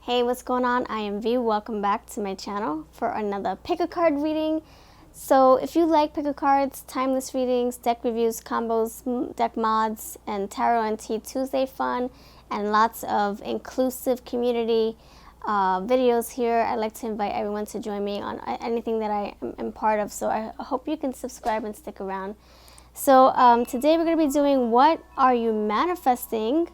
Hey, what's going on? I am V. Welcome back to my channel for another pick a card reading. So if you like pick a cards, timeless readings, deck reviews, combos, deck mods, and tarot and tea Tuesday fun, and lots of inclusive community videos here, I'd like to invite everyone to join me on anything that I am part of. So I hope you can subscribe and stick around. So today we're going to be doing what are you manifesting?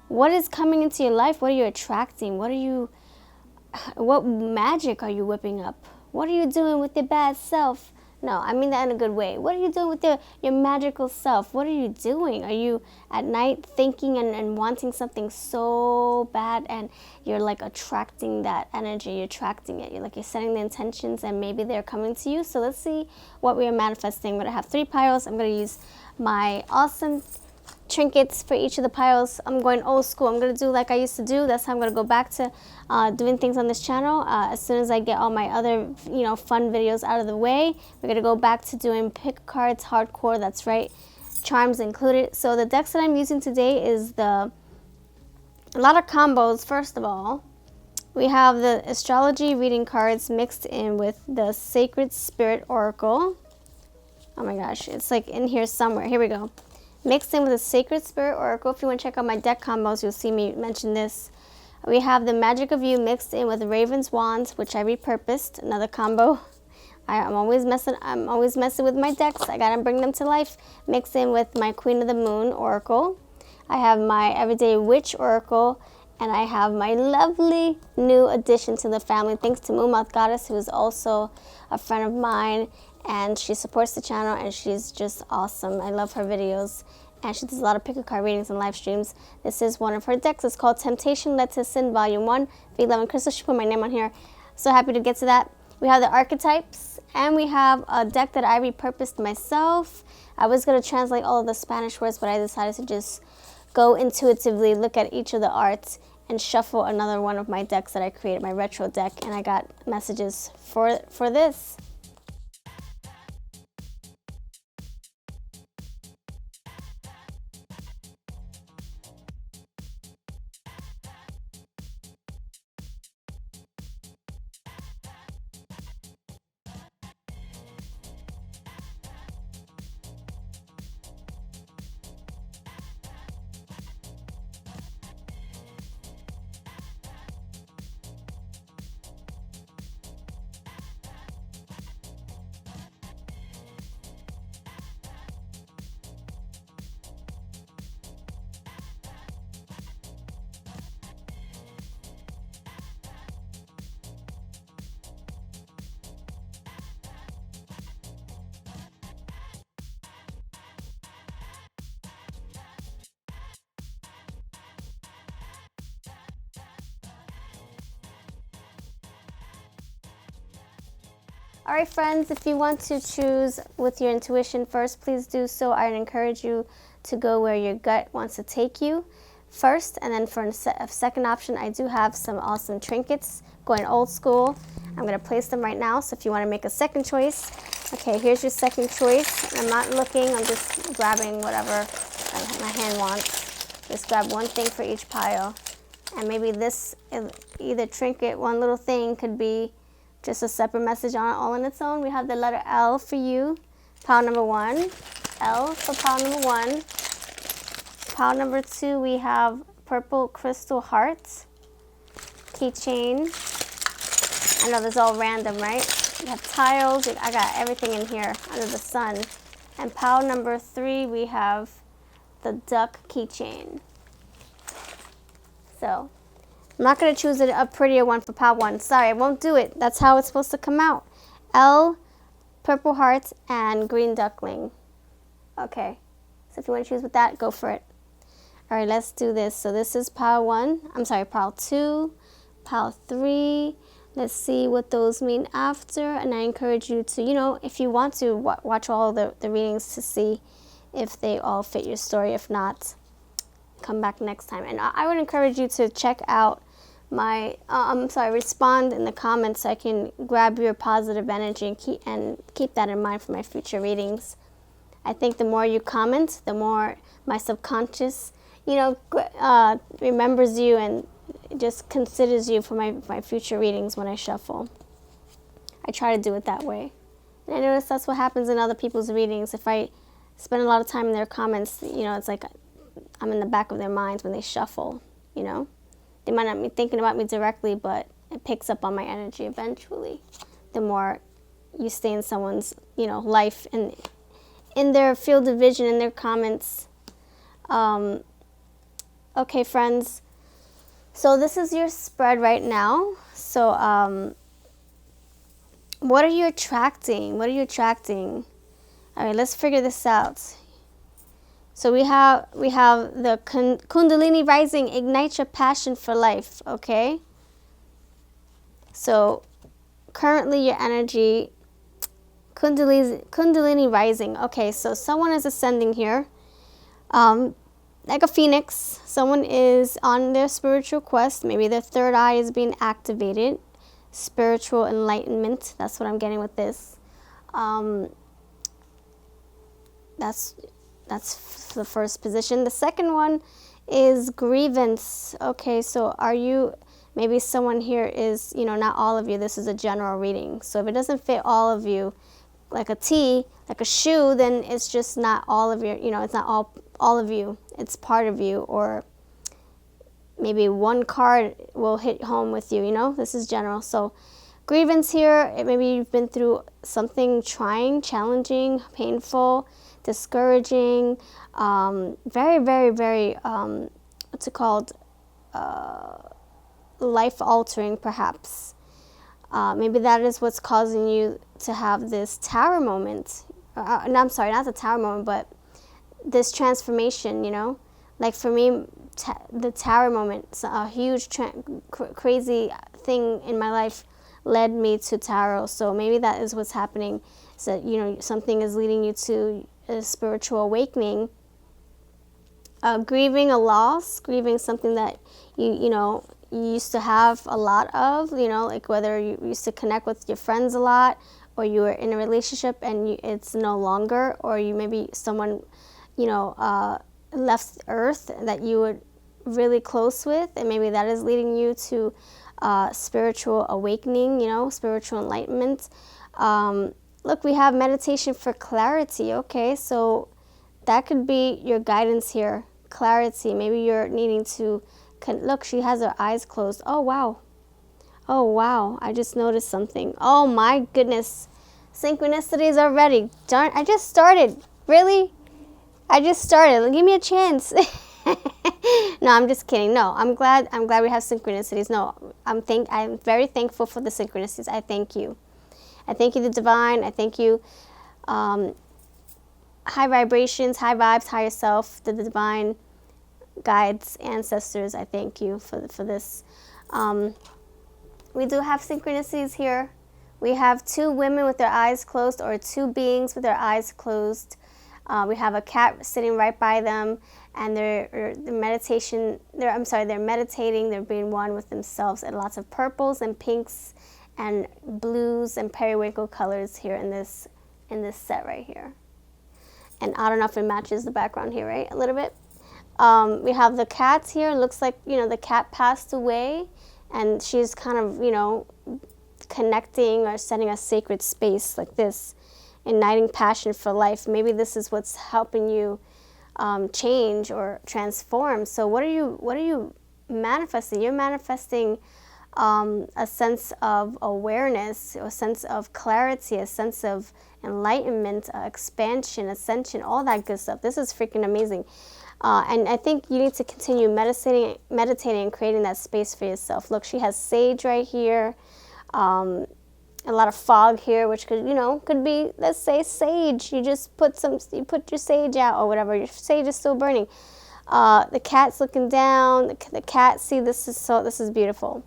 What is coming into your life? What are you attracting? What magic are you whipping up? What are you doing with your bad self? No, I mean that in a good way. What are you doing with your magical self? What are you doing? Are you at night thinking and wanting something so bad and you're like attracting that energy? You're attracting it. You're setting the intentions and maybe they're coming to you. So let's see what we are manifesting. I'm going to have 3 piles. I'm going to use my awesome trinkets for each of the piles. I'm going old school. I'm going to do like I used to do. That's how I'm going to go back to doing things on this channel. As soon as I get all my other fun videos out of the way, we're going to go back to doing pick cards hardcore. That's right, charms included. So the decks that I'm using today is a lot of combos. First of all, we have the astrology reading cards mixed in with the Sacred Spirit Oracle. Oh my gosh, it's like in here somewhere. Here we go. Mixed in with the Sacred Spirit Oracle. If you want to check out my deck combos, you'll see me mention this. We have the Magic of You mixed in with Raven's Wand, which I repurposed. Another combo. I'm always messing with my decks. I gotta bring them to life. Mixed in with my Queen of the Moon Oracle. I have my Everyday Witch Oracle, and I have my lovely new addition to the family, thanks to Moth Goddess, who is also a friend of mine. And she supports the channel, and she's just awesome. I love her videos, and she does a lot of pick-a-card readings and live streams. This is one of her decks. It's called Temptation Led to Sin, Volume 1. V11 Crystal, she put my name on here. So happy to get to that. We have the archetypes, and we have a deck that I repurposed myself. I was going to translate all of the Spanish words, but I decided to just go intuitively, look at each of the arts, and shuffle another one of my decks that I created, my retro deck, and I got messages for this. All right, friends, if you want to choose with your intuition first, please do so. I encourage you to go where your gut wants to take you first. And then for a second option, I do have some awesome trinkets going old school. I'm going to place them right now. So if you want to make a second choice, okay, here's your second choice. I'm not looking. I'm just grabbing whatever my hand wants. Just grab one thing for each pile. And maybe this, either trinket, one little thing could be just a separate message on it all on its own. We have the letter L for you, pile number 1. L for pile number 1. Pile number 2, we have purple crystal hearts, keychain. I know this is all random, right? We have tiles. I got everything in here under the sun. And pile number 3, we have the duck keychain. So I'm not going to choose a prettier one for pile 1. Sorry, I won't do it. That's how it's supposed to come out. L, purple hearts, and green duckling. Okay, so if you want to choose with that, go for it. All right, let's do this. So this is pile 1. I'm sorry, pile 2, pile 3. Let's see what those mean after. And I encourage you to, if you want to, watch all the readings to see if they all fit your story. If not, come back next time. And I would encourage you to check out my respond in the comments so I can grab your positive energy and keep that in mind for my future readings. I think the more you comment, the more my subconscious remembers you and just considers you for my future readings when I shuffle. I try to do it that way. And I notice that's what happens in other people's readings. If I spend a lot of time in their comments, you know, it's like I'm in the back of their minds when they shuffle, you know. They might not be thinking about me directly, but it picks up on my energy eventually. The more you stay in someone's, you know, life and in their field of vision, in their comments. Okay, friends. So this is your spread right now. So what are you attracting? What are you attracting? All right, let's figure this out. So we have the Kundalini rising, ignite your passion for life, okay? So currently your energy, Kundalini rising. Okay, so someone is ascending here. Like a phoenix, someone is on their spiritual quest. Maybe their third eye is being activated. Spiritual enlightenment. That's what I'm getting with this. That's the first position. The second one is grievance. Okay, so are you, maybe someone here is, you know, not all of you. This is a general reading. So if it doesn't fit all of you, like a T, like a shoe, then it's just not all of your, you know, it's not all of you. It's part of you, or maybe one card will hit home with you, you know. This is general. So grievance here, maybe you've been through something trying, challenging, painful, discouraging, very, very, very, what's it called, life-altering perhaps. Maybe that is what's causing you to have this tower moment. No, I'm sorry, not the tower moment, but this transformation, you know. Like for me, the tower moment, a huge crazy thing in my life led me to tarot. So maybe that is what's happening. So, you know, something is leading you to a spiritual awakening. Grieving a loss, grieving something that you know, you used to have a lot of, you know, like whether you used to connect with your friends a lot, or you were in a relationship and it's no longer, or you maybe someone, you know, left Earth that you were really close with, and maybe that is leading you to spiritual awakening, you know, spiritual enlightenment. Look, we have meditation for clarity. Okay, so that could be your guidance here. Clarity. Maybe you're needing to look, she has her eyes closed. Oh wow. Oh wow, I just noticed something. Oh my goodness. Synchronicities already. Darn, I just started. Really? I just started. Give me a chance. No, I'm just kidding. No, I'm glad we have synchronicities. No, I'm very thankful for the synchronicities. I thank you. I thank you, the divine. I thank you, high vibrations, high vibes, higher self, the divine, guides, ancestors. I thank you for this. We do have synchronicities here. We have two women with their eyes closed, or two beings with their eyes closed. We have a cat sitting right by them, and they're meditating. They're being one with themselves, and lots of purples and pinks and blues and periwinkle colors here in this set right here. And I don't know if it matches the background here, right? A little bit. We have the cats here. It looks like, you know, the cat passed away, and she's kind of, you know, connecting or setting a sacred space like this, igniting passion for life. Maybe this is what's helping you change or transform. So what are you manifesting? You're manifesting a sense of awareness, a sense of clarity, a sense of enlightenment, expansion, ascension, all that good stuff. This is freaking amazing. And I think you need to continue meditating and creating that space for yourself. Look, she has sage right here, a lot of fog here, which could be, let's say, sage. You just put your sage out or whatever. Your sage is still burning. The cat's looking down. The cat, see, this is beautiful.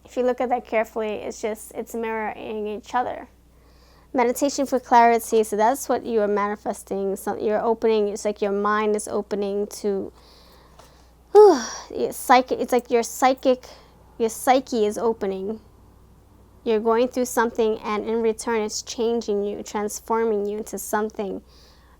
If you look at that carefully, it's mirroring each other. Meditation for clarity, so that's what you are manifesting. So you're opening, it's like your mind is opening to, it's like your psyche is opening. You're going through something, and in return it's changing you, transforming you into something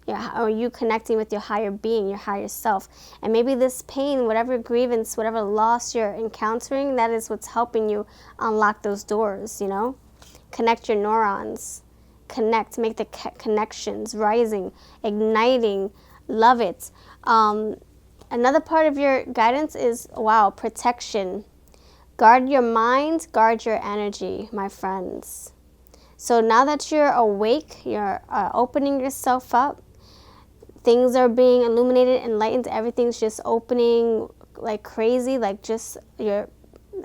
or you connecting with your higher being, your higher self. And maybe this pain, whatever grievance, whatever loss you're encountering, that is what's helping you unlock those doors, you know? Connect your neurons. Connect, make the connections, rising, igniting, love it. Another part of your guidance is, wow, protection. Guard your mind, guard your energy, my friends. So now that you're awake, you're opening yourself up, things are being illuminated, enlightened, everything's just opening like crazy, like just your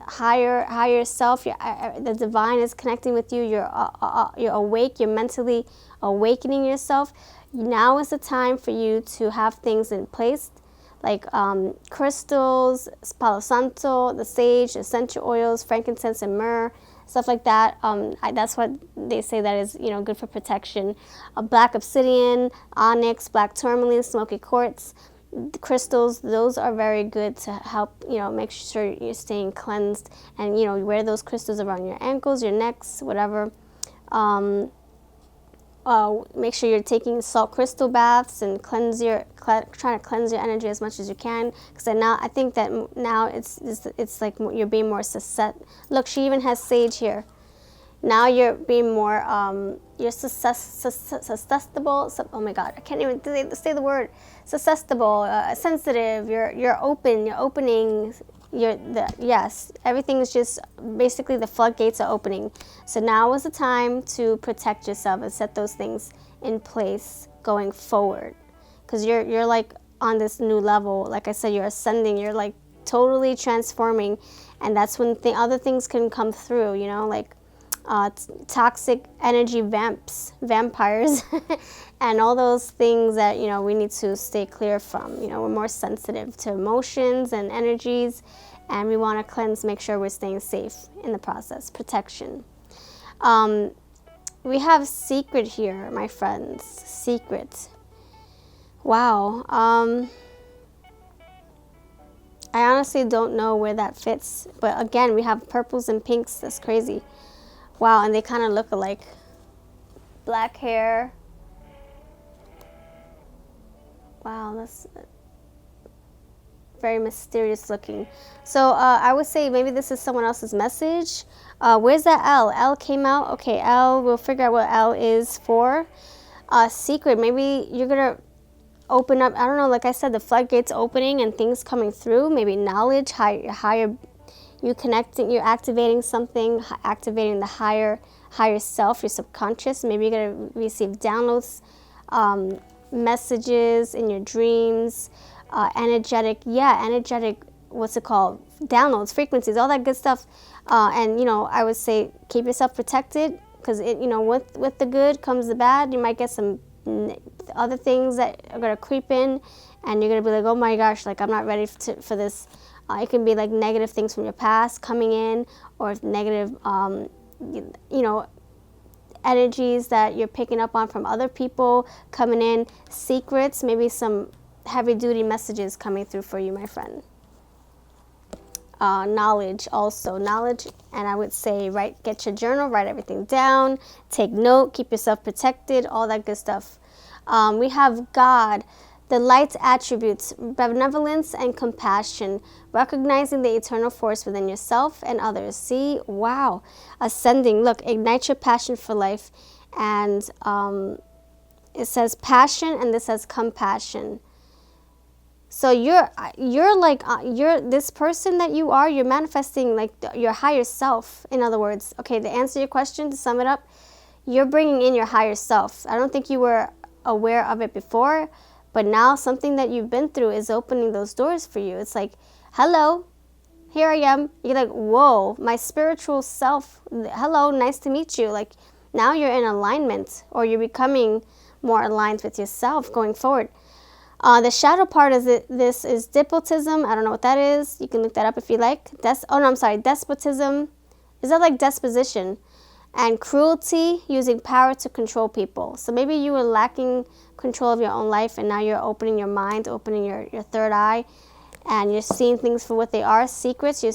higher self, the divine is connecting with you, you're awake, you're mentally awakening yourself. Now is the time for you to have things in place, like crystals, Palo Santo, the sage, essential oils, frankincense and myrrh, stuff like that. That's what they say that is, you know, good for protection. Black obsidian, onyx, black tourmaline, smoky quartz, the crystals, those are very good to help, you know, make sure you're staying cleansed. And, you know, you wear those crystals around your ankles, your necks, whatever. Make sure you're taking salt crystal baths and trying to cleanse your energy as much as you can. Because I think that now it's like you're being more susceptible. Look, she even has sage here. Now you're being more, you're susceptible. Oh my God, I can't even say the word. Susceptible, sensitive. You're open. You're opening. Yes, everything is just basically the floodgates are opening. So now is the time to protect yourself and set those things in place going forward, because you're like on this new level. Like I said, you're ascending. You're like totally transforming, and that's when other things can come through. You know, like toxic energy vampires, and all those things that, you know, we need to stay clear from. You know, we're more sensitive to emotions and energies, and we want to cleanse, make sure we're staying safe in the process. Protection. We have secret here, my friends. Secret. Wow. I honestly don't know where that fits, but again, we have purples and pinks. That's crazy. Wow, and they kind of look alike. Black hair. Wow, that's very mysterious looking. So I would say maybe this is someone else's message. Where's that L? L came out. Okay, L, we'll figure out what L is for. Secret, maybe you're going to open up, I don't know, like I said, the floodgates opening and things coming through. Maybe knowledge, higher. You connecting, you're activating something, activating the higher self, your subconscious. Maybe you're going to receive downloads, messages in your dreams, energetic, what's it called? Downloads, frequencies, all that good stuff. And, you know, I would say keep yourself protected, because, you know, with the good comes the bad. You might get some other things that are going to creep in, and you're going to be like, oh my gosh, like I'm not ready for this. It can be like negative things from your past coming in, or negative, you know, energies that you're picking up on from other people coming in. Secrets, maybe some heavy-duty messages coming through for you, my friend. Knowledge also. Knowledge, and I would say get your journal, write everything down, take note, keep yourself protected, all that good stuff. We have God. The light's attributes, benevolence and compassion, recognizing the eternal force within yourself and others. See, wow, ascending. Look, ignite your passion for life. And it says passion, and this says compassion. So you're this person that you are, you're manifesting like your higher self. In other words, okay, to answer your question, to sum it up, you're bringing in your higher self. I don't think you were aware of it before, but now something that you've been through is opening those doors for you. It's like, hello, here I am. You're like, whoa, my spiritual self. Hello, nice to meet you. Like now you're in alignment, or you're becoming more aligned with yourself going forward. The shadow part of this is despotism. I don't know what that is. You can look that up if you like. Despotism. Is that like disposition? And cruelty, using power to control people. So maybe you were lacking control of your own life, and now you're opening your mind, opening your third eye, and you're seeing things for what they are. Secrets, you're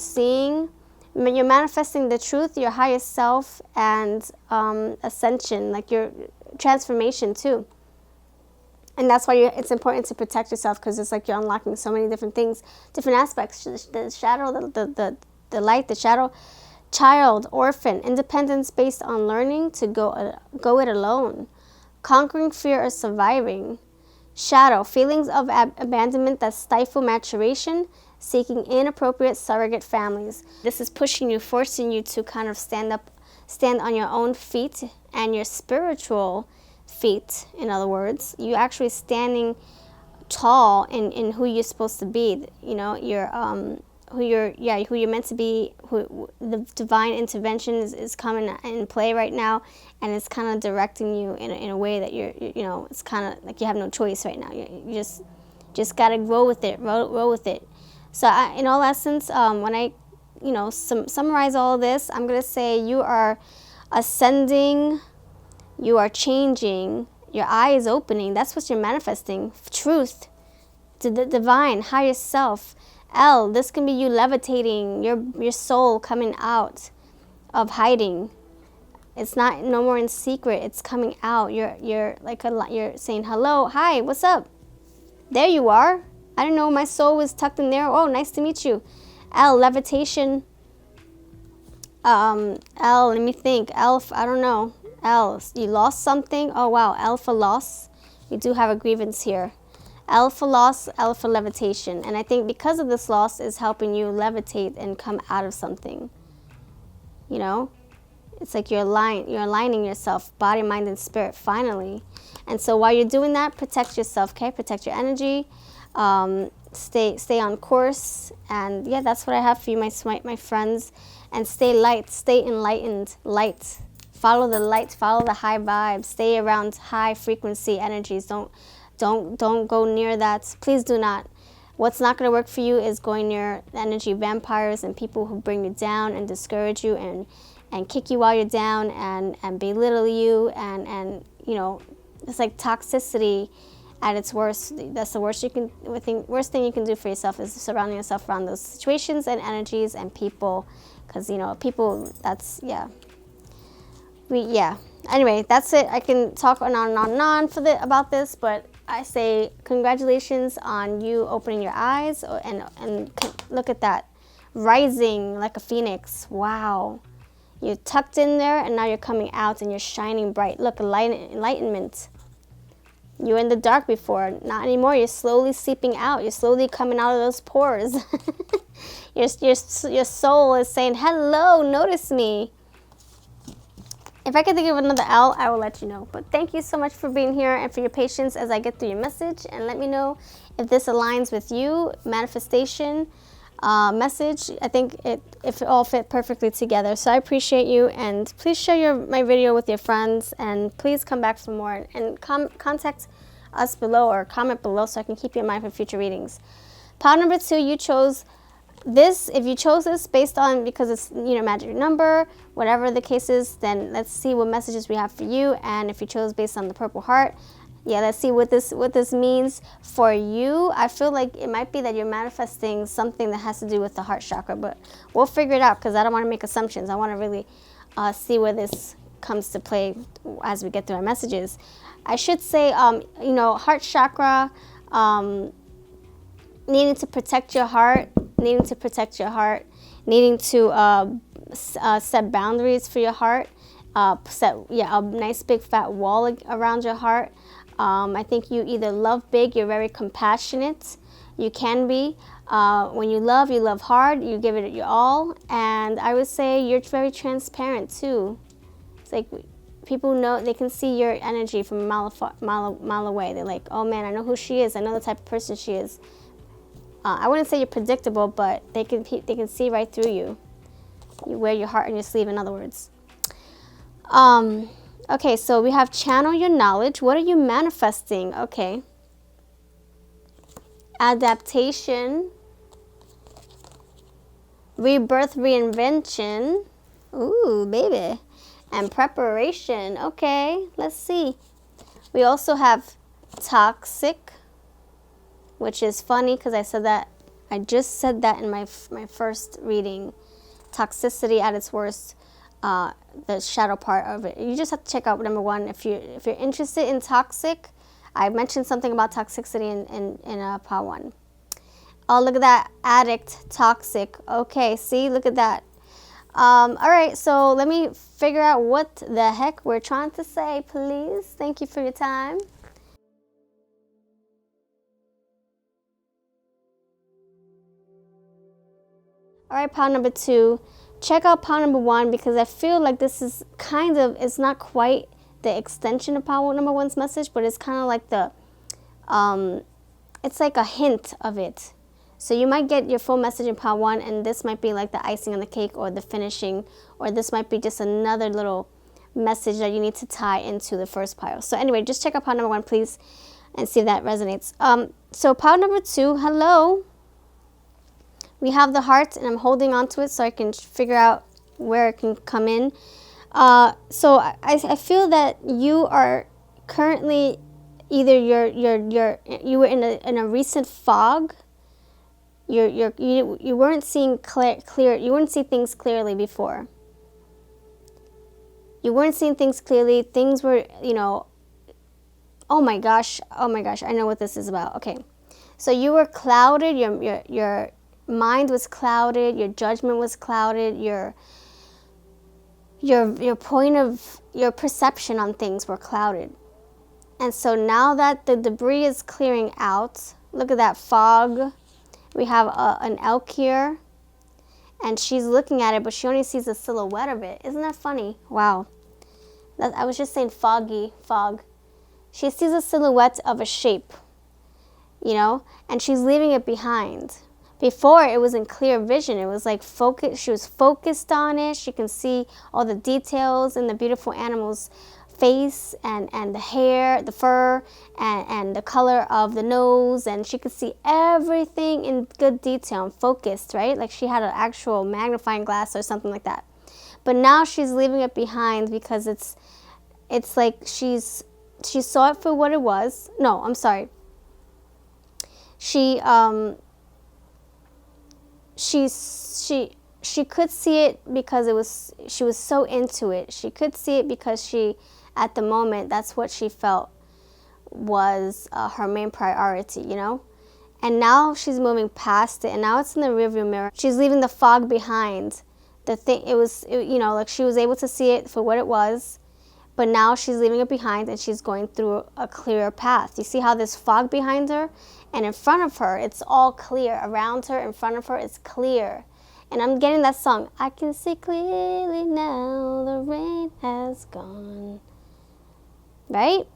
manifesting the truth, your highest self, and ascension, like your transformation too. And that's why it's important to protect yourself, because it's like you're unlocking so many different things, different aspects. The shadow, the light, the shadow, child, orphan, independence based on learning to go it alone, conquering fear or surviving. Shadow, feelings of abandonment that stifle maturation, seeking inappropriate surrogate families. This is pushing you, forcing you to kind of stand on your own feet and your spiritual feet. In other words, you actually standing tall in who you're supposed to be. You know, who you're meant to be. Who the divine intervention is coming in play right now, and it's kind of directing you in a way that it's kind of like you have no choice right now. You just gotta roll with it. Roll with it. So in all essence, when I summarize all of this, I'm gonna say you are ascending. You are changing. Your eye is opening. That's what you're manifesting. Truth. To the divine, higher self. L, this can be you levitating, your soul coming out of hiding. It's not no more in secret. It's coming out. You're saying hello, hi, what's up? There you are. I don't know, my soul was tucked in there. Oh, nice to meet you. L, levitation. L, let me think. L, I don't know. L, you lost something. Oh wow, L for loss. We do have a grievance here. L for loss, L for levitation. And I think because of this loss is helping you levitate and come out of something. You know? It's like you're aligning yourself, body, mind, and spirit, finally. And so while you're doing that, protect yourself, okay? Protect your energy. Stay on course. And yeah, that's what I have for you, my friends. And stay light, stay enlightened, light. Follow the light, follow the high vibes. Stay around high frequency energies. Don't go near that. Please do not. What's not going to work for you is going near energy vampires and people who bring you down and discourage you and kick you while you're down and belittle you and it's like toxicity at its worst. That's the worst worst thing you can do for yourself is surrounding yourself around those situations and energies and people, because people, that's Anyway, that's it. I can talk on and on and on about this, but I say congratulations on you opening your eyes and look at that, rising like a phoenix. Wow. You're tucked in there and now you're coming out and you're shining bright. Look, enlightenment. You were in the dark before, not anymore. You're slowly seeping out. You're slowly coming out of those pores. Your soul is saying, hello, notice me. If I can think of another L, I will let you know. But thank you so much for being here and for your patience as I get through your message. And let me know if this aligns with you. Manifestation message. I think if it all fit perfectly together. So I appreciate you. And please share my video with your friends. And please come back for more. And contact us below or comment below so I can keep you in mind for future readings. Pile number 2, you chose this. If you chose this based on because it's magic number, whatever the case is, then let's see what messages we have for you. And if you chose based on the purple heart, let's see what this means for you. I feel like it might be that you're manifesting something that has to do with the heart chakra, but we'll figure it out because I don't want to make assumptions. I want to really see where this comes to play as we get through our messages. I should say, heart chakra, needing to protect your heart, needing to set boundaries for your heart, set a nice big fat wall around your heart. I think you either love big, you're very compassionate, you can be. When you love hard, you give it your all, and I would say you're very transparent too. It's like people know, they can see your energy from a mile away. They're like, oh man, I know who she is, I know the type of person she is. I wouldn't say you're predictable, but they can see right through you. You wear your heart on your sleeve, in other words. Okay, so we have channel your knowledge. What are you manifesting? Okay. Adaptation. Rebirth, reinvention. Ooh, baby. And preparation. Okay, let's see. We also have toxic, which is funny because I just said that in my first reading. Toxicity at its worst, the shadow part of it. You just have to check out number 1. If you're interested in toxic, I mentioned something about toxicity in part 1. Oh, look at that. Addict, toxic. Okay, see, look at that. All right, so let me figure out what the heck we're trying to say, please. Thank you for your time. All right, pile number 2. Check out pile number 1 because I feel like this is kind of, it's not quite the extension of pile number 1's message, but it's kind of like the, it's like a hint of it. So you might get your full message in pile 1, and this might be like the icing on the cake or the finishing, or this might be just another little message that you need to tie into the first pile. So anyway, just check out pile number 1, please, and see if that resonates. So pile number 2, hello. We have the heart, and I'm holding on to it so I can figure out where it can come in. So I feel that you are currently either you were in a recent fog. You weren't seeing clear. You wouldn't see things clearly before. You weren't seeing things clearly. Things were, oh my gosh, I know what this is about. Okay, so you were clouded. Your mind was clouded. Your judgment was clouded. Your point of your perception on things were clouded. And so now that the debris is clearing out, look at that fog. We have an elk here, and she's looking at it, but she only sees a silhouette of it. Isn't that funny? Wow. I was just saying fog. She sees a silhouette of a shape, and she's leaving it behind. Before, it was in clear vision. It was like focus. She was focused on it. She can see all the details in the beautiful animal's face and the hair, the fur, and the color of the nose, and she could see everything in good detail and focused, right? Like she had an actual magnifying glass or something like that. But now she's leaving it behind because it's like she saw it for what it was. No, I'm sorry. She could see it because she was so into it. She could see it because at the moment, that's what she felt was her main priority, And now she's moving past it, and now it's in the rearview mirror. She's leaving the fog behind. Like she was able to see it for what it was, but now she's leaving it behind, and she's going through a clearer path. You see how there's fog behind her? And in front of her, it's all clear. Around her, in front of her, it's clear. And I'm getting that song. I can see clearly now, the rain has gone. Right?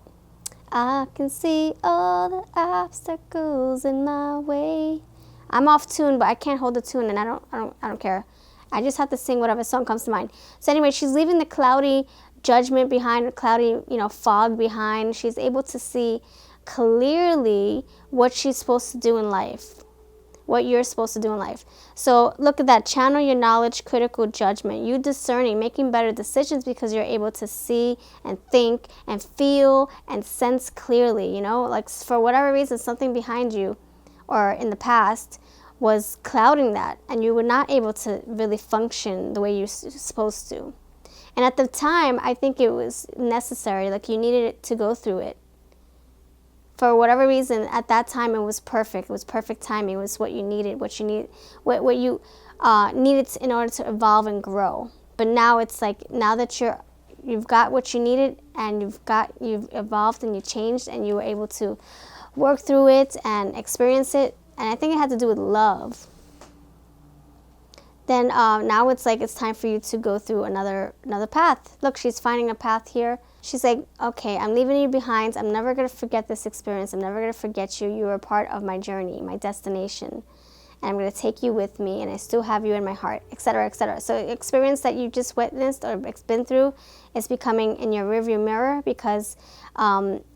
I can see all the obstacles in my way. I'm off tune, but I can't hold the tune, and I don't care. I just have to sing whatever song comes to mind. So anyway, she's leaving the cloudy judgment behind, cloudy, fog behind. She's able to see clearly what she's supposed to do in life, what you're supposed to do in life. So look at that. Channel your knowledge, critical judgment. You discerning, making better decisions because you're able to see and think and feel and sense clearly, like for whatever reason, something behind you or in the past was clouding that, and you were not able to really function the way you're supposed to. And at the time, I think it was necessary, like you needed it to go through it. For whatever reason, at that time, it was perfect. It was perfect timing. It was what you needed, what you needed in order to evolve and grow. But now it's like, now that you've got what you needed, and you've evolved and you changed, and you were able to work through it and experience it. And I think it had to do with love. Then now it's like it's time for you to go through another path. Look, she's finding a path here. She's like, okay, I'm leaving you behind. I'm never going to forget this experience. I'm never going to forget you. You were a part of my journey, my destination. And I'm going to take you with me, and I still have you in my heart, etc., etc. So the experience that you just witnessed or been through is becoming in your rearview mirror because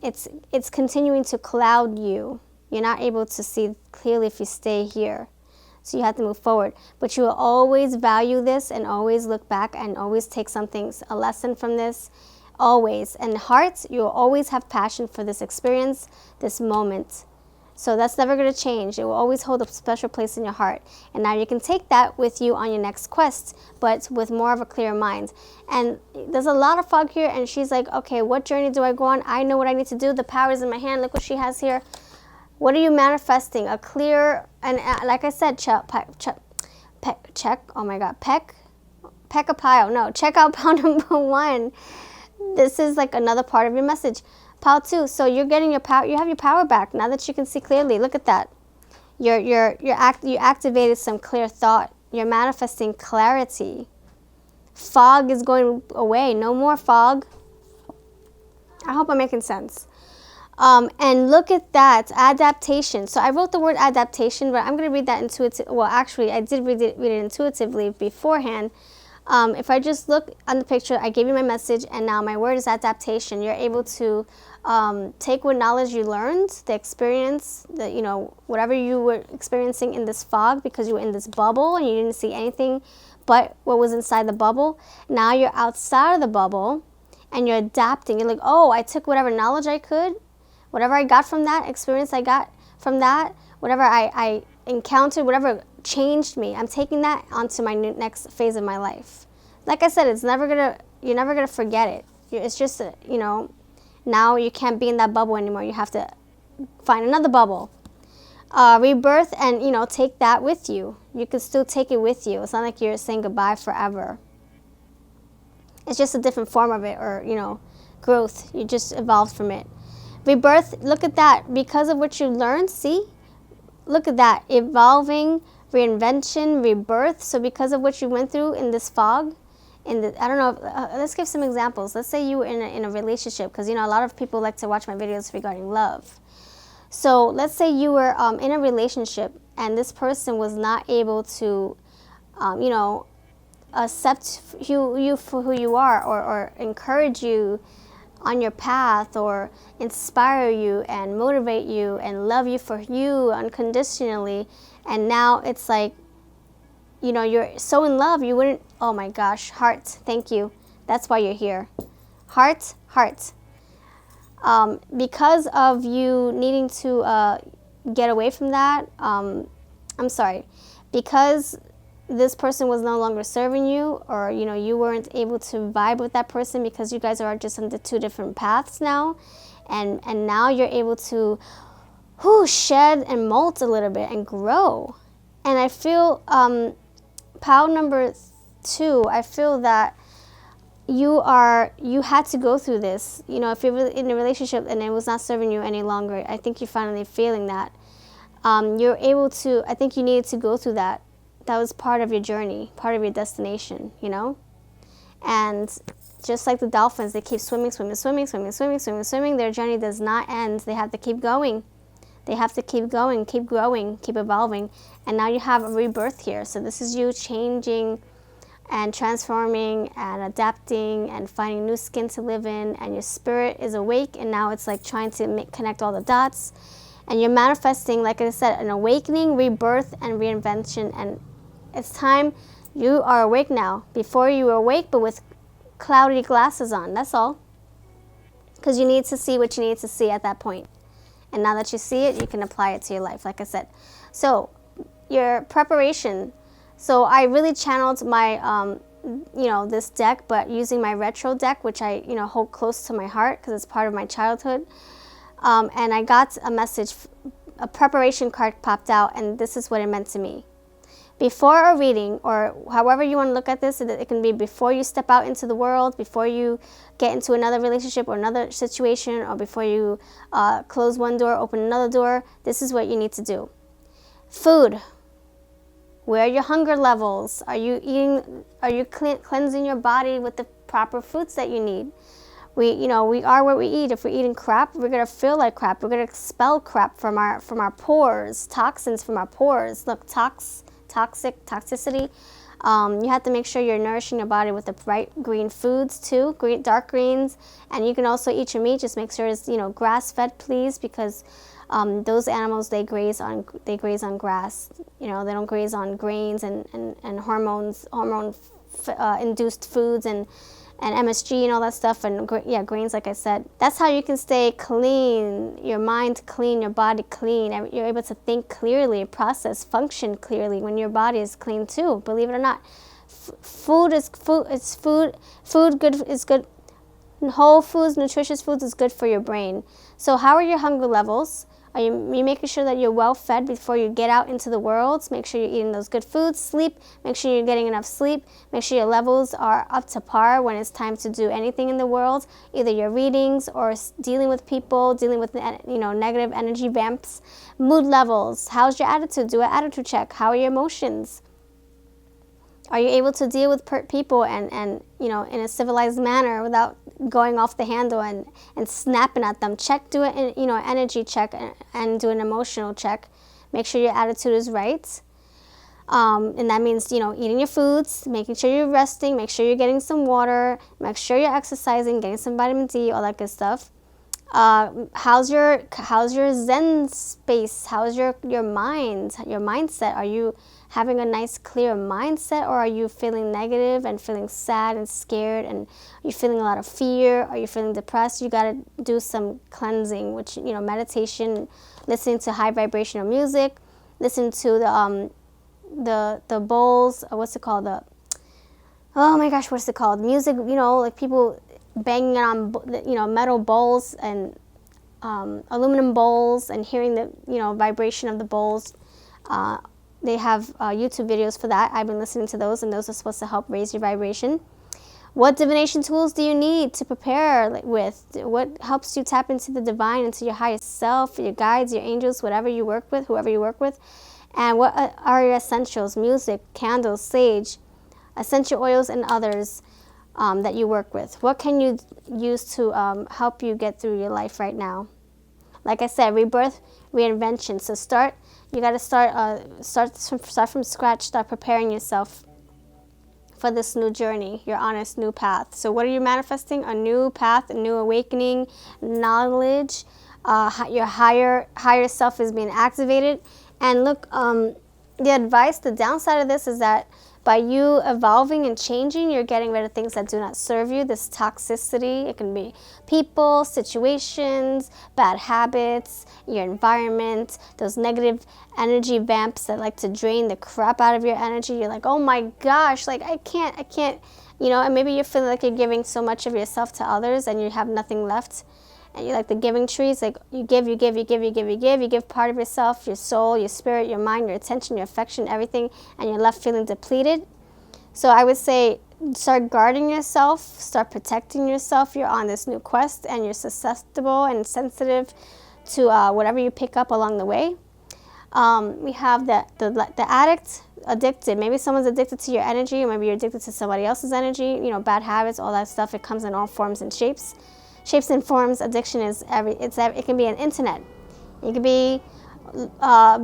it's continuing to cloud you. You're not able to see clearly if you stay here. So you have to move forward. But you will always value this and always look back and always take a lesson from this. Always. And heart, you will always have passion for this experience, this moment. So that's never going to change. It will always hold a special place in your heart. And now you can take that with you on your next quest, but with more of a clear mind. And there's a lot of fog here, and she's like, okay, what journey do I go on? I know what I need to do. The power is in my hand. Look what she has here. What are you manifesting? A clear, and like I said, check, oh my God, peck a pile. No, check out pile number 1. This is like another part of your message. Pile 2. So you're getting your power. You have your power back now that you can see clearly. Look at that. You activated some clear thought. You're manifesting clarity. Fog is going away. No more fog. I hope I'm making sense. And look at that, adaptation. So I wrote the word adaptation, but I'm going to read that intuitively. Well, actually, I did read it intuitively beforehand. If I just look on the picture, I gave you my message, and now my word is adaptation. You're able to take what knowledge you learned, the experience, whatever you were experiencing in this fog, because you were in this bubble and you didn't see anything but what was inside the bubble. Now you're outside of the bubble, and you're adapting. You're like, oh, I took whatever knowledge I could, whatever I got from that, experience I got from that, whatever I encountered, whatever changed me, I'm taking that onto my next phase of my life. Like I said, you're never gonna forget it. It's just, now you can't be in that bubble anymore. You have to find another bubble. Rebirth, and, take that with you. You can still take it with you. It's not like you're saying goodbye forever. It's just a different form of it, or, growth. You just evolved from it. Rebirth, look at that. Because of what you learned, see? Look at that. Evolving, reinvention, rebirth. So because of what you went through in this fog, I don't know, let's give some examples. Let's say you were in a relationship, because, a lot of people like to watch my videos regarding love. So let's say you were in a relationship, and this person was not able to, accept you for who you are, or encourage you on your path, or inspire you and motivate you and love you for you unconditionally. And now it's like, you're so in love, you wouldn't, oh my gosh, heart, thank you. That's why you're here. Heart. Because of you needing to get away from that, because this person was no longer serving you, or you weren't able to vibe with that person, because you guys are just on the 2 different paths now, and now you're able to shed and molt a little bit and grow. And I feel pile number 2, I feel that you had to go through this. If you're in a relationship and it was not serving you any longer, I think you're finally feeling that. You're able to, I think you needed to go through that. That was part of your journey, part of your destination, And just like the dolphins, they keep swimming. Their journey does not end. They have to keep going. They have to keep going, keep growing, keep evolving. And now you have a rebirth here. So this is you changing and transforming and adapting and finding new skin to live in. And your spirit is awake, and now it's like trying to connect all the dots. And you're manifesting, like I said, an awakening, rebirth, and reinvention. And it's time. You are awake now. Before you were awake, but with cloudy glasses on. That's all. Because you need to see what you need to see at that point. And now that you see it, you can apply it to your life, like I said. So your preparation. So I really channeled my, this deck, but using my retro deck, which I, hold close to my heart because it's part of my childhood. And I got a message, a preparation card popped out, and this is what it meant to me. Before a reading, or however you want to look at this, it can be before you step out into the world, before you get into another relationship or another situation, or before you close one door, open another door. This is what you need to do. Food. Where are your hunger levels? Are you eating? Are you cleansing your body with the proper foods that you need? We are what we eat. If we're eating crap, we're gonna feel like crap. We're gonna expel crap from our pores, toxins from our pores. Look, toxicity. You have to make sure you're nourishing your body with the bright green foods too, dark greens, and you can also eat your meat. Just make sure it's grass fed, please, because those animals, they graze on grass. They don't graze on grains and hormone induced foods and and MSG and all that stuff, and yeah, grains, like I said. That's how you can stay clean, your mind clean, your body clean. You're able to think clearly, process, function clearly when your body is clean too, believe it or not. Food is food. It's food. Food good is good. Whole foods, nutritious foods is good for your brain. So how are your hunger levels? Are you making sure that you're well fed before you get out into the world? Make sure you're eating those good foods. Sleep. Make sure you're getting enough sleep. Make sure your levels are up to par when it's time to do anything in the world, either your readings or dealing with people, dealing with negative energy vamps. Mood levels. How's your attitude? Do an attitude check. How are your emotions? Are you able to deal with people and in a civilized manner without going off the handle and snapping at them? Do an energy check and do an emotional check. Make sure your attitude is right. And that means, eating your foods, making sure you're resting, make sure you're getting some water, make sure you're exercising, getting some vitamin D, all that good stuff. How's your Zen space? How's your mind, your mindset? Are you having a nice clear mindset, or are you feeling negative and feeling sad and scared, and are you feeling a lot of fear? Are you feeling depressed? You got to do some cleansing, which meditation, listening to high vibrational music, listen to the bowls, what's it called, oh my gosh, what's it called, music, like people banging on metal bowls and aluminum bowls, and hearing the vibration of the bowls. They have YouTube videos for that. I've been listening to those, and those are supposed to help raise your vibration. What divination tools do you need to prepare with? What helps you tap into the divine, into your highest self, your guides, your angels, whatever you work with, whoever you work with? And what are your essentials? Music, candles, sage, essential oils, and others that you work with. What can you use to help you get through your life right now? Like I said, rebirth, reinvention. So you got to start from scratch. Start preparing yourself for this new journey. You're on this new path. So what are you manifesting? A new path, a new awakening, knowledge. Your higher self is being activated. And look, the downside of this is that by you evolving and changing, you're getting rid of things that do not serve you. This toxicity, it can be people, situations, bad habits, your environment, those negative energy vamps that like to drain the crap out of your energy. You're like, oh my gosh, like I can't, and maybe you're feeling like you're giving so much of yourself to others and you have nothing left. And you're like the giving trees, like you give part of yourself, your soul, your spirit, your mind, your attention, your affection, everything, and you're left feeling depleted. So I would say start guarding yourself, start protecting yourself. You're on this new quest and you're susceptible and sensitive to whatever you pick up along the way. We have the addict, addicted. Maybe someone's addicted to your energy, or maybe you're addicted to somebody else's energy, bad habits, all that stuff. It comes in all forms and shapes. Shapes and forms. Addiction is it can be an internet. It could be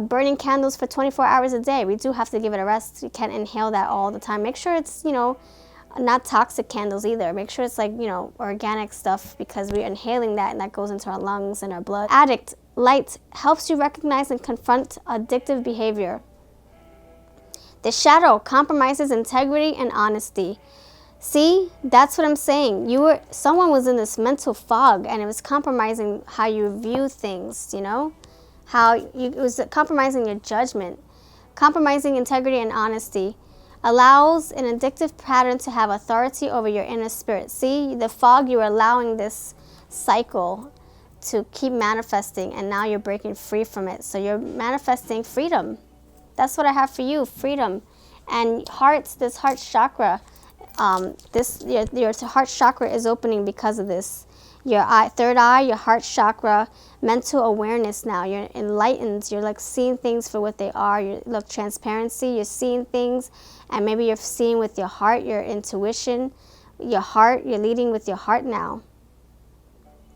burning candles for 24 hours a day. We do have to give it a rest. You can't inhale that all the time. Make sure it's not toxic candles either. Make sure it's like organic stuff, because we're inhaling that and that goes into our lungs and our blood. Addict, light, helps you recognize and confront addictive behavior. The shadow compromises integrity and honesty. See, that's what I'm saying. Someone was in this mental fog, and it was compromising how you view things, it was compromising your judgment. Compromising integrity and honesty allows an addictive pattern to have authority over your inner spirit. See, the fog, you're allowing this cycle to keep manifesting, and now you're breaking free from it. So you're manifesting freedom. That's what I have for you, freedom. And this heart chakra, your heart chakra is opening because of this. Your third eye, your heart chakra, mental awareness now. You're enlightened. You're like seeing things for what they are. Transparency. You're seeing things, and maybe you're seeing with your heart, your intuition, your heart. You're leading with your heart now.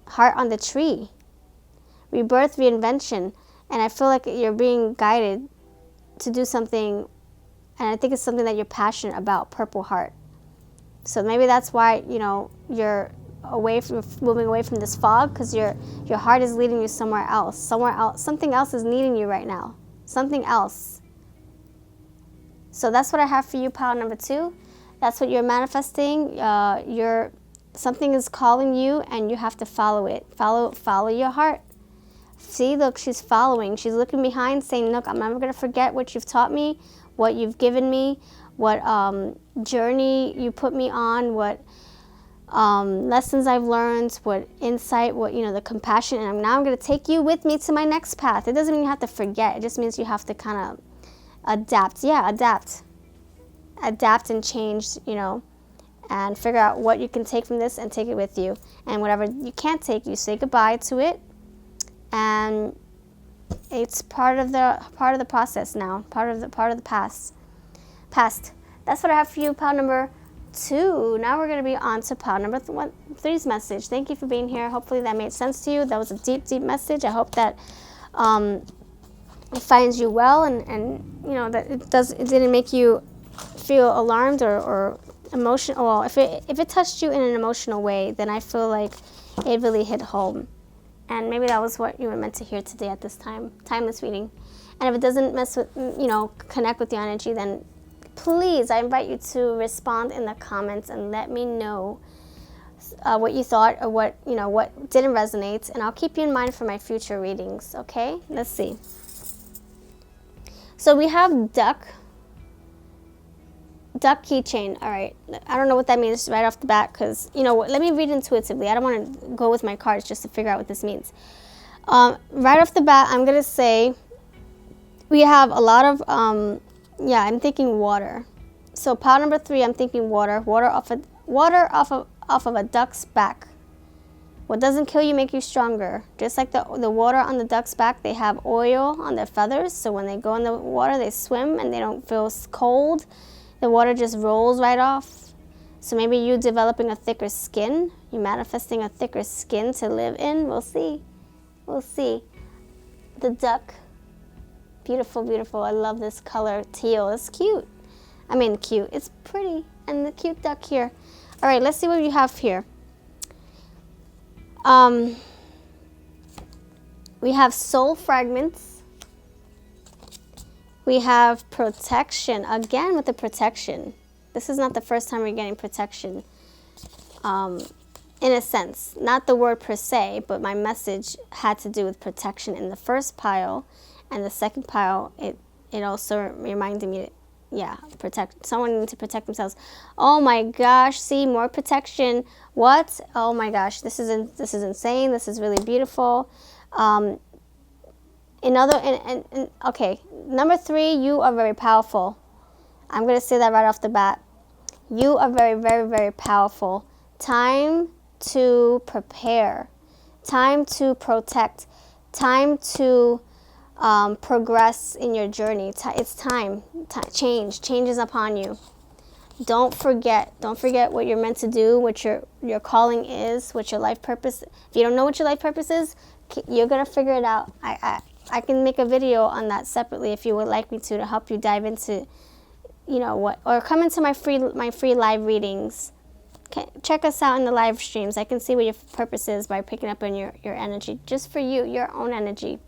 Heart on the tree. Rebirth, reinvention. And I feel like you're being guided to do something, and I think it's something that you're passionate about, Purple Heart. So maybe that's why, you're moving away from this fog, because your heart is leading you somewhere else. Something else is needing you right now. Something else. So that's what I have for you, pile number 2. That's what you're manifesting. You're Something is calling you and you have to follow it. Follow your heart. See, look, she's following. She's looking behind saying, look, I'm never going to forget what you've taught me, what you've given me, what journey you put me on, what lessons I've learned, what insight, what, the compassion. And now I'm going to take you with me to my next path. It doesn't mean you have to forget. It just means you have to kind of adapt. Yeah, adapt. Adapt and change, and figure out what you can take from this and take it with you. And whatever you can't take, you say goodbye to it. And it's part of the process now, part of the past. That's what I have for you, pile number 2. Now we're going to be on to pile number 3's message. Thank you for being here. Hopefully that made sense to you. That was a deep, deep message. I hope that it finds you well, and that it didn't make you feel alarmed or emotional. Well, if it touched you in an emotional way, then I feel like it really hit home. And maybe that was what you were meant to hear today at this timeless reading. And if it doesn't connect with your energy, then please, I invite you to respond in the comments and let me know what you thought, or what didn't resonate, and I'll keep you in mind for my future readings. Okay, let's see. So we have duck keychain. All right, I don't know what that means right off the bat, because let me read intuitively. I don't want to go with my cards just to figure out what this means. Right off the bat, I'm gonna say we have a lot of I'm thinking water. So pile number 3, I'm thinking water off of a duck's back. What doesn't kill you make you stronger. Just like the water on the duck's back, they have oil on their feathers, so when they go in the water, they swim and they don't feel cold. The water just rolls right off. So maybe you developing a thicker skin. You're manifesting a thicker skin to live in. We'll see. The duck. Beautiful, beautiful. I love this color. Teal. It's cute. I mean, cute. It's pretty. And the cute duck here. All right, let's see what you have here. We have soul fragments. We have protection. Again with the protection. This is not the first time we're getting protection. In a sense. Not the word per se, but my message had to do with protection in the first pile. And the second pile, it also reminded me, protect. Someone needs to protect themselves. Oh my gosh, see, more protection. What? Oh my gosh, this is insane. This is really beautiful. Okay, number 3, you are very powerful. I'm going to say that right off the bat. You are very, very, very powerful. Time to prepare. Time to protect. Time to progress in your journey. It's time. Change is upon you. Don't forget what you're meant to do, what your calling is, what your life purpose. If you don't know what your life purpose is, you're gonna figure it out. I can make a video on that separately if you would like me to help you dive into, or come into my free live readings. Okay, check us out in the live streams. I can see what your purpose is by picking up on your energy, just for you, your own energy.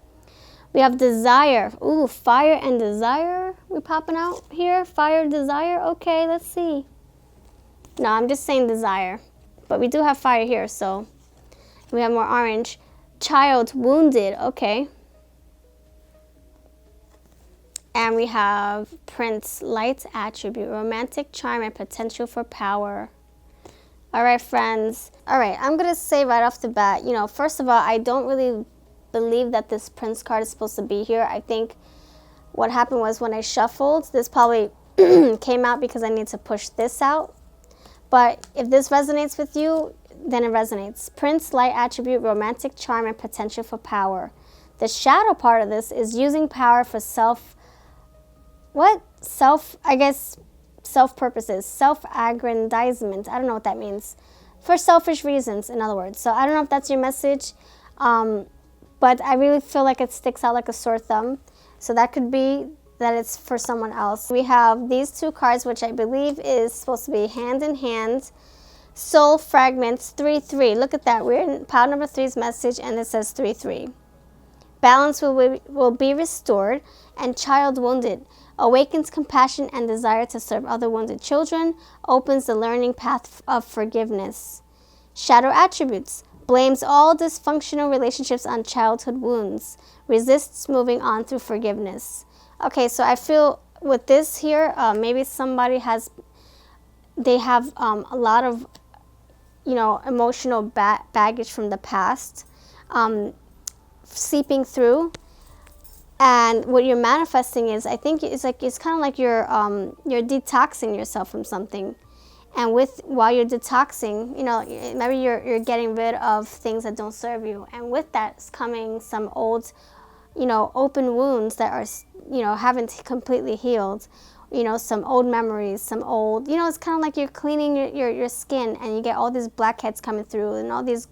We have desire. Ooh, fire and desire. We popping out here. Fire, desire. Okay, let's see. No, I'm just saying desire. But we do have fire here, so we have more orange. Child, wounded. Okay. And we have Prince, light attribute, romantic charm, and potential for power. All right, friends. All right, I'm going to say right off the bat, first of all, I don't really believe that this Prince card is supposed to be here. I think what happened was when I shuffled, this probably came out because I need to push this out. But if this resonates with you, then it resonates. Prince, light attribute, romantic charm, and potential for power. The shadow part of this is using power for self-purposes, self-aggrandizement. I don't know what that means. For selfish reasons, in other words. So I don't know if that's your message, but I really feel like it sticks out like a sore thumb. So that could be that it's for someone else. We have these 2 cards, which I believe is supposed to be hand in hand. Soul fragments, 3-3. Look at that. We're in pile number 3's message, and it says 3-3. Balance will be restored, and child wounded. Awakens compassion and desire to serve other wounded children. Opens the learning path of forgiveness. Shadow attributes. Blames all dysfunctional relationships on childhood wounds. Resists moving on through forgiveness. Okay, so I feel with this here, maybe somebody has, they have a lot of, emotional baggage from the past seeping through. And what you're manifesting is, I think it's kind of like you're detoxing yourself from something. And while you're detoxing, maybe you're getting rid of things that don't serve you. And with that is coming some old, open wounds that are, haven't completely healed. Some old memories, some old, it's kind of like you're cleaning your skin, and you get all these blackheads coming through and all these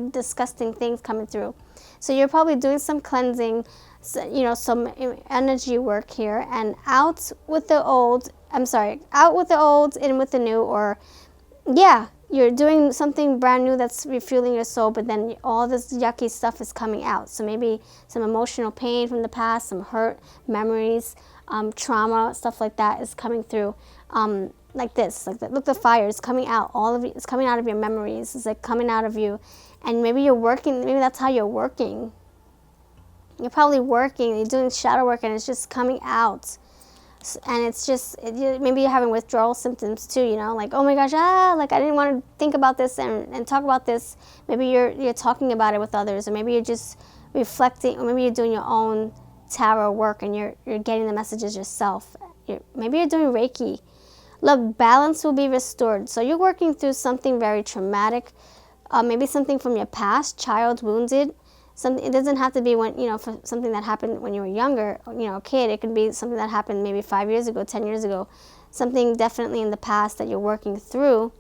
disgusting things coming through. So you're probably doing some cleansing, some energy work here, and out with the old, in with the new, or you're doing something brand new that's refueling your soul, but then all this yucky stuff is coming out. So maybe some emotional pain from the past, some hurt memories, trauma, stuff like that is coming through. Like this, like that. Look, the fire is coming out. All of it is coming out of your memories. It's like coming out of you, and maybe you're working. Maybe that's how you're working. You're probably working. You're doing shadow work, and it's just coming out. And it's just, maybe you're having withdrawal symptoms too, like, oh my gosh, like I didn't want to think about this and talk about this. Maybe you're talking about it with others, or maybe you're just reflecting, or maybe you're doing your own tarot work and you're getting the messages yourself. Maybe you're doing Reiki. Look, balance will be restored. So you're working through something very traumatic, maybe something from your past, child wounded. It doesn't have to be for something that happened when you were younger, a kid. It could be something that happened maybe 5 years ago, 10 years ago, something definitely in the past that you're working through,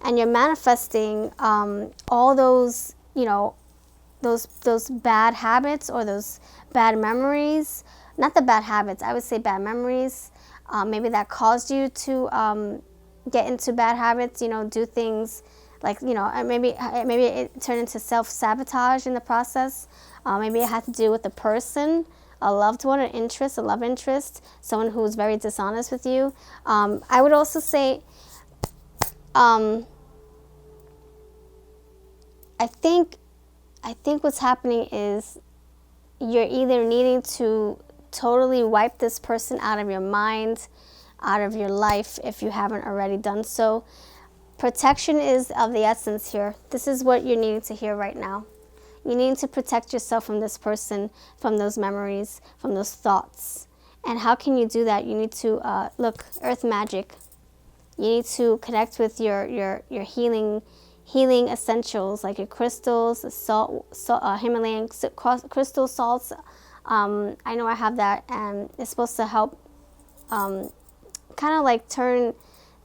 and you're manifesting all those, those bad habits or those bad memories. Not the bad habits, I would say bad memories, maybe that caused you to get into bad habits, do things like, maybe it turned into self-sabotage in the process. Maybe it had to do with a person, a loved one, a love interest, someone who's very dishonest with you. I would also say, I think what's happening is you're either needing to totally wipe this person out of your mind, out of your life, if you haven't already done so. Protection is of the essence here. This is what you're needing to hear right now. You need to protect yourself from this person, from those memories, from those thoughts. And how can you do that? You need to, look, earth magic. You need to connect with your healing essentials, like your crystals, Himalayan crystal salts. I know I have that, and it's supposed to help kind of like turn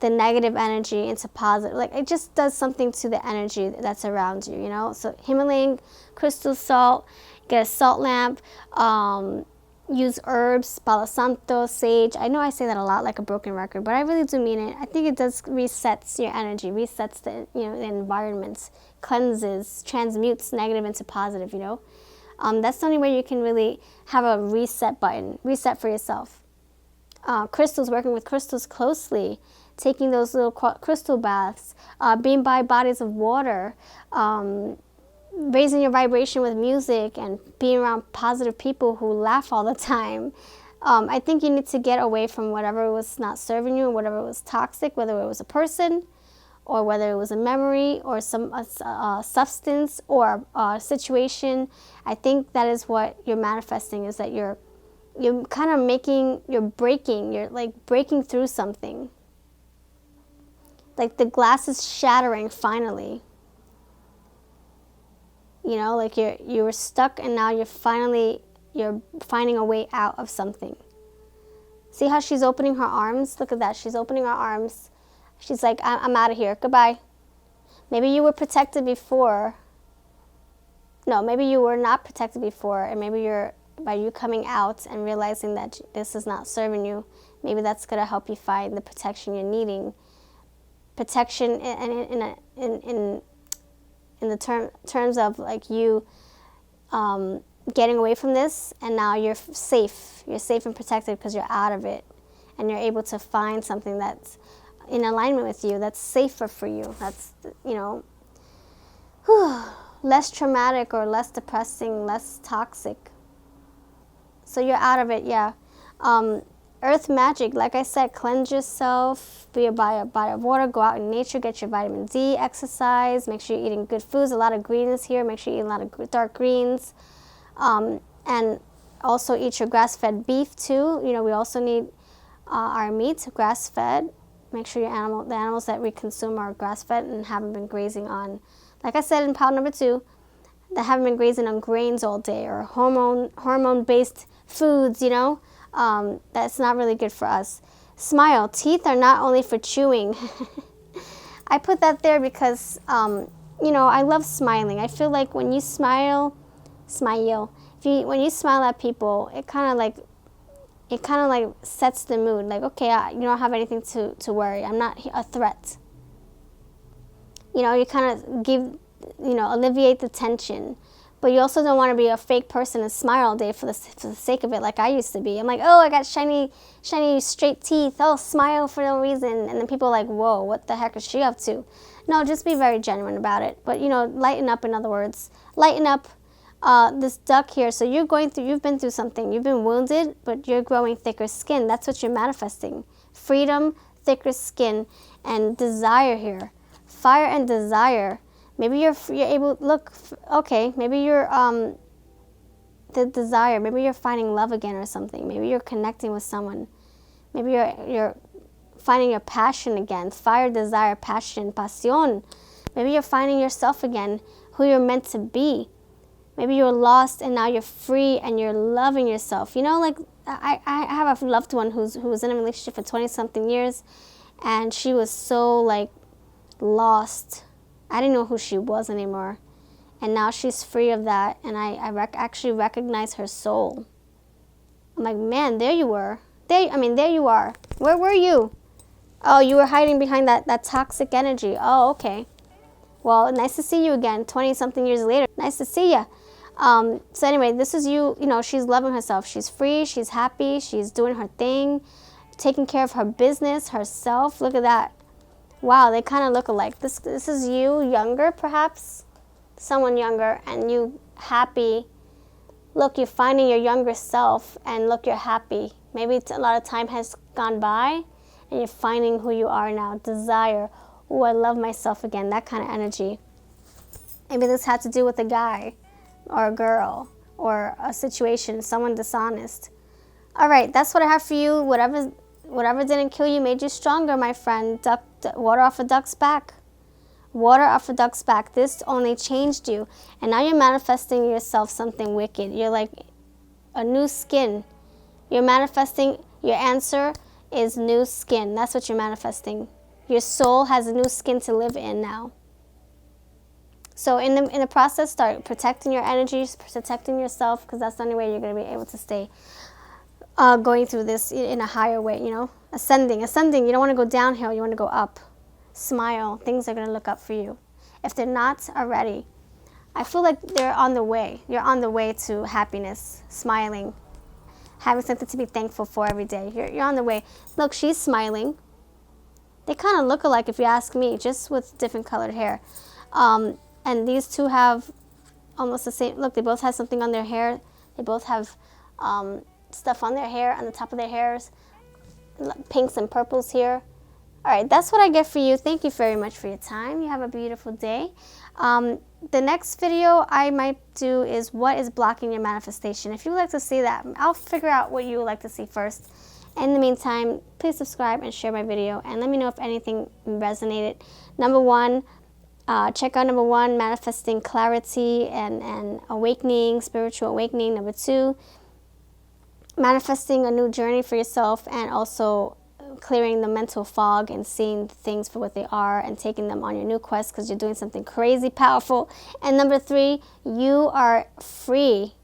the negative energy into positive. Like, it just does something to the energy that's around you, So Himalayan crystal salt, get a salt lamp, use herbs, Palo Santo, sage. I know I say that a lot like a broken record, but I really do mean it. I think it does resets your energy, resets the the environment, cleanses, transmutes negative into positive. That's the only way you can really have a reset button, reset for yourself. Crystals, working with crystals closely, taking those little crystal baths, being by bodies of water, raising your vibration with music, and being around positive people who laugh all the time. I think you need to get away from whatever was not serving you, whatever was toxic, whether it was a person, or whether it was a memory, or some substance, or a situation. I think that is what you're manifesting, is that you're kind of you're like breaking through something. Like the glass is shattering finally. Like you were stuck, and now you're finding a way out of something. See how she's opening her arms? Look at that. She's opening her arms. She's like, I'm out of here. Goodbye. Maybe you were protected before. No, maybe you were not protected before, and maybe by you coming out and realizing that this is not serving you, maybe that's going to help you find the protection you're needing. Protection in the terms of like you getting away from this, and now you're safe. You're safe and protected because you're out of it, and you're able to find something that's in alignment with you, that's safer for you. That's less traumatic or less depressing, less toxic. So you're out of it, yeah. Earth magic, like I said, cleanse yourself, be a body of water, go out in nature, get your vitamin D, exercise, make sure you're eating good foods, a lot of greens here, make sure you eat a lot of dark greens, and also eat your grass-fed beef too. You know, we also need our meat, grass-fed. Make sure the animals that we consume are grass-fed and haven't been grazing on, like I said in pile number 2, that haven't been grazing on grains all day or hormone-based foods, you know. That's not really good for us. Smile. Teeth are not only for chewing. I put that there because, you know, I love smiling. I feel like when you smile, when you smile at people, it kind of like sets the mood. Like, okay, you don't have anything to worry. I'm not a threat. You know, you kind of give, you know, alleviate the tension. But you also don't want to be a fake person and smile all day for the sake of it, like I used to be. I'm like, oh, I got shiny, straight teeth. Oh, smile for no reason. And then people are like, whoa, what the heck is she up to? No, just be very genuine about it. But, you know, lighten up, in other words. Lighten up this duck here. So you've been through something. You've been wounded, but you're growing thicker skin. That's what you're manifesting. Freedom, thicker skin, and desire here. Fire and desire. Maybe you're able, look, okay, maybe you're, the desire, maybe you're finding love again or something. Maybe you're connecting with someone. Maybe you're finding your passion again. Fire, desire, passion, pasión. Maybe you're finding yourself again, who you're meant to be. Maybe you're lost and now you're free and you're loving yourself. You know, like, I have a loved one who was in a relationship for 20-something years, and she was so, like, lost. I didn't know who she was anymore. And now she's free of that, and I actually recognize her soul. I'm like, man, there you were. There you are. Where were you? Oh, you were hiding behind that toxic energy. Oh, okay. Well, nice to see you again, 20-something years later. Nice to see ya. So anyway, this is you. You know, she's loving herself. She's free. She's happy. She's doing her thing, taking care of her business, herself. Look at that. Wow, they kind of look alike. This is you, younger perhaps, someone younger, and you happy. Look, you're finding your younger self, and look, you're happy. Maybe a lot of time has gone by, and you're finding who you are now. Desire. Oh, I love myself again. That kind of energy. Maybe this had to do with a guy, or a girl, or a situation, someone dishonest. All right, that's what I have for you. Whatever didn't kill you made you stronger, my friend. Water off a duck's back. Water off a duck's back. This only changed you. And now you're manifesting yourself something wicked. You're like a new skin. You're manifesting, your answer is new skin. That's what you're manifesting. Your soul has a new skin to live in now. So in the process, start protecting your energies, protecting yourself, because that's the only way you're going to be able to stay going through this in a higher way, you know. Ascending. You don't want to go downhill, you want to go up. Smile. Things are going to look up for you. If they're not already, I feel like they're on the way. You're on the way to happiness, smiling, having something to be thankful for every day. You're on the way. Look, she's smiling. They kind of look alike if you ask me, just with different colored hair. And these two have almost the same. Look, they both have something on their hair. They both have stuff on their hair, on the top of their hairs. Pinks and purples here. All right, that's what I get for you. Thank you very much for your time. You have a beautiful day. The next video I might do is what is blocking your manifestation. If you would like to see that, I'll figure out what you would like to see first. In the meantime, please subscribe and share my video, and let me know if anything resonated. Number one, check out number 1, manifesting clarity and awakening, spiritual awakening. Number 2, manifesting a new journey for yourself, and also clearing the mental fog and seeing things for what they are and taking them on your new quest because you're doing something crazy powerful. And number 3, you are free.